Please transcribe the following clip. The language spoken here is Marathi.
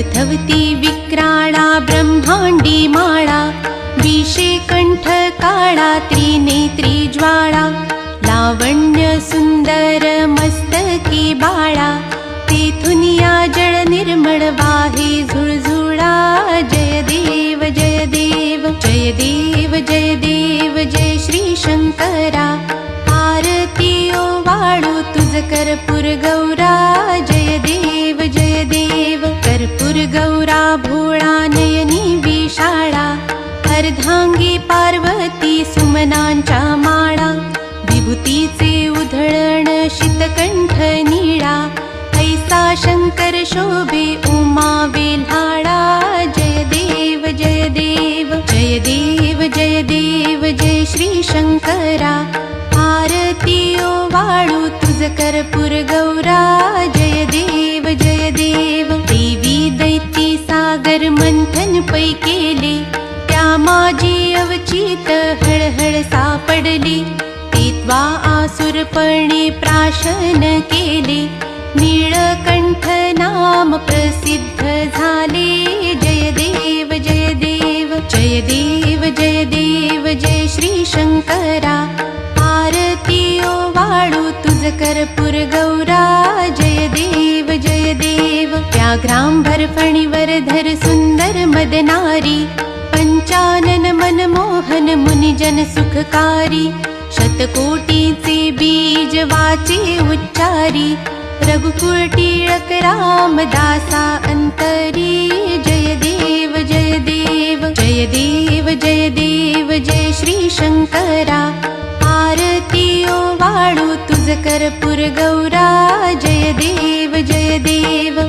थवथवती विक्राळा ब्रह्मांडी माळा, विषे कंठ काळा त्रिनेत्री ज्वाळा, लावण्य सुंदर मस्तकी बाळा, तेथुनिया जळ निर्मळ वाहे झुळझुळा। जय देव जय देव जय देव जय देव जय श्री शंकरा, आरती ओवाळू तुझ कर्पूर गौरा। जय देव जय देव कर्पूर गौरा, भोळा नयनी विशाळा, अर्धांगी पार्वती सुमनांच्या माळा, विभूतीचे उधळण शीतकंठ निळा, ऐसा शंकर शोभे उमा वेल्हाळा। जय देव जय देव जय देव जय देव जय श्री शंकरा, आरती ओवाळू तुझ कर्पूर गौरा। जय देव जय देव देवी दैती सागर मंथन पै केले, त्या माझी अवचित हळहळ सापडली, तेत्वा आसुरपणे प्राशन केले, नीळकंठ नाम प्रसिद्ध झाले। जय देव जय देव जय देव जय देव जय श्री शंकरा, आरती ओवाळू तुझ कर्पूर गौरा। जय देव जय देव व्याघ्रांबर फणीवरधर सुंदर मदनारी, पंचानन मनमोहन मुनिजन सुखकारी, शतकोटीचे बीज वाचे उच्चारी, रघुकुळ टिळक रामदासा अंतरी। जय देव जय देव जय देव जय देव जय श्री शंकरा, आरती ओवाळू तुझ कर्पूर गौरा। जय देव जय देव